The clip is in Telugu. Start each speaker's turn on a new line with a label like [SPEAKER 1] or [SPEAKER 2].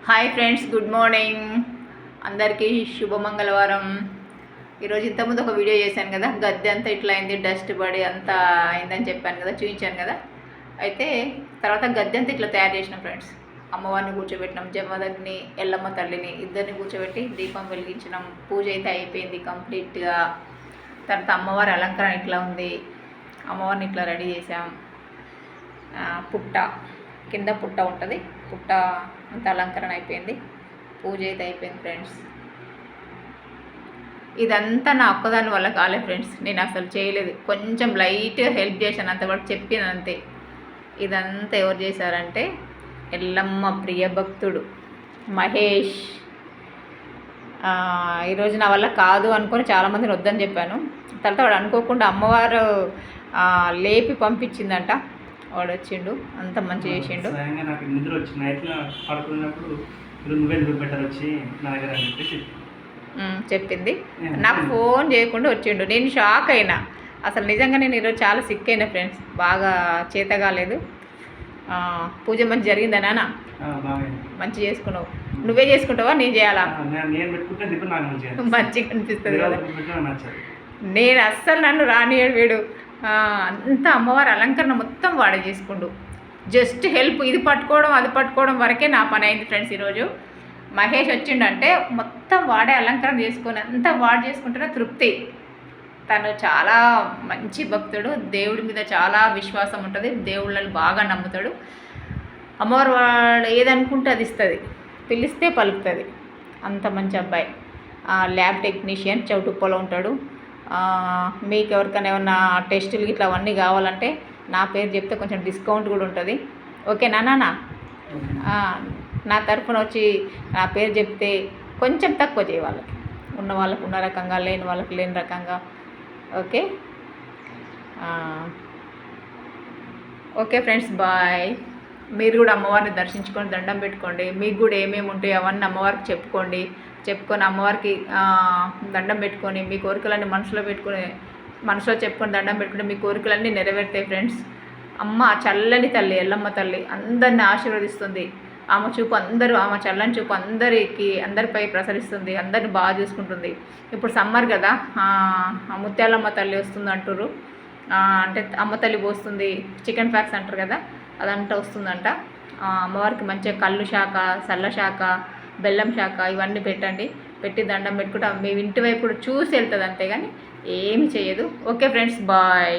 [SPEAKER 1] హాయ్ ఫ్రెండ్స్, గుడ్ మార్నింగ్ అందరికీ. శుభ మంగళవారం. ఈరోజు ఇంతకుముందు ఒక వీడియో చేశాను కదా, గద్దె అంతా ఇట్లా అయింది, డస్ట్ పడి అంతా అయిందని చెప్పాను కదా, చూపించాను కదా. అయితే తర్వాత గద్దె అంతా ఇట్లా తయారు చేసినాం ఫ్రెండ్స్. అమ్మవారిని కూర్చోబెట్టినాం, జమదగ్ని ఎల్లమ్మ తల్లిని ఇద్దరిని కూర్చోబెట్టి దీపం వెలిగించినాం. పూజ అయితే అయిపోయింది కంప్లీట్గా. తర్వాత అమ్మవారి అలంకరణ ఇట్లా ఉంది. అమ్మవారిని ఇట్లా రెడీ చేసాం. పుట్ట కింద పుట్ట ఉంటుంది, పుట్ట అంత అలంకరణ అయిపోయింది. పూజ అయితే అయిపోయింది ఫ్రెండ్స్. ఇదంతా నా ఒక్కదాని వల్ల కాలేదు ఫ్రెండ్స్, నేను అసలు చేయలేదు. కొంచెం లైట్గా హెల్ప్ చేశాను, అంతవరకు చెప్పిన అంతే. ఇదంతా ఎవరు చేశారంటే ఎల్లమ్మ ప్రియ భక్తుడు మహేష్. ఈరోజు నా వల్ల కాదు అనుకొని చాలామందిని వద్దని చెప్పాను. తర్వాత వాడు అనుకోకుండా అమ్మవారు లేపి పంపించిందంట. వాడు వచ్చిండు, అంత మంచి చేసిండు.
[SPEAKER 2] నాకు నిద్ర వచ్చి నైట్లో పడుకున్నప్పుడు నువ్వే బెటర్ వచ్చి నా దగ్గర
[SPEAKER 1] చెప్పింది. నాకు ఫోన్ చేయకుండా వచ్చిండు. నేను షాక్ అయినా అసలు. నిజంగా నేను ఈరోజు చాలా సిక్ అయినా ఫ్రెండ్స్, బాగా చేత కాలేదు. పూజ మంచి జరిగిందా నాన్న? మంచి చేసుకున్నావు. నువ్వే చేసుకుంటావా, నేను చేయాలా? మంచిగా అనిపిస్తుంది కదా. నేను అస్సలు నన్ను రానియడు వీడు. అంతా అమ్మవారి అలంకరణ మొత్తం వాడే చేసుకుండు. జస్ట్ హెల్ప్, ఇది పట్టుకోవడం అది పట్టుకోవడం వరకే నా పని అయింది ఫ్రెండ్స్. ఈరోజు మహేష్ వచ్చిండంటే మొత్తం వాడే అలంకరణ చేసుకొని అంతా వాడు చేసుకుంటున్న తృప్తి. తను చాలా మంచి భక్తుడు, దేవుడి మీద చాలా విశ్వాసం ఉంటుంది, దేవుళ్ళని బాగా నమ్ముతాడు. అమ్మవారు వాడు ఏదనుకుంటే అది ఇస్తుంది, పిలిస్తే పలుకుతుంది. అంత మంచి అబ్బాయి. ల్యాబ్ టెక్నీషియన్ చౌటుప్పలో ఉంటాడు. మీకు ఎవరికైనా ఏమన్నా టెస్టులు ఇట్లా అవన్నీ కావాలంటే నా పేరు చెప్తే కొంచెం డిస్కౌంట్ కూడా ఉంటుంది. ఓకేనా నాన్న? నా తరఫున వచ్చి నా పేరు చెప్తే కొంచెం తక్కువ చేయ, వాళ్ళకి ఉన్న వాళ్ళకు ఉన్న రకంగా, లేని వాళ్ళకి లేని రకంగా. Okay okay friends, bye. మీరు కూడా అమ్మవారిని దర్శించుకొని దండం పెట్టుకోండి. మీకు కూడా ఏమేమి ఉంటాయో అవన్నీ అమ్మవారికి చెప్పుకొని అమ్మవారికి దండం పెట్టుకొని మీ కోరికలన్నీ మనసులో చెప్పుకొని దండం పెట్టుకుంటే మీ కోరికలన్నీ నెరవేరుతాయి ఫ్రెండ్స్. అమ్మ చల్లని తల్లి, ఎల్లమ్మ తల్లి అందరిని ఆశీర్వదిస్తుంది. ఆమె చల్లని చూపు అందరిపై ప్రసరిస్తుంది, అందరిని బాగా చూసుకుంటుంది. ఇప్పుడు సమ్మర్ కదా, ముత్యాలమ్మ తల్లి వస్తుంది అంటారు. అంటే అమ్మ తల్లి పోస్తుంది, చికెన్ ఫ్యాక్స్ అంటారు కదా, అదంతా వస్తుందంట. అమ్మవారికి మంచిగా కళ్ళు శాఖ, సల్ల శాఖ, బెల్లం శాఖ ఇవన్నీ పెట్టి దండం పెట్టుకుంటే మీ ఇంటి వైపు చూసి వెళ్తుంది, అంతేగాని ఏమి చేయదు. Okay friends, bye.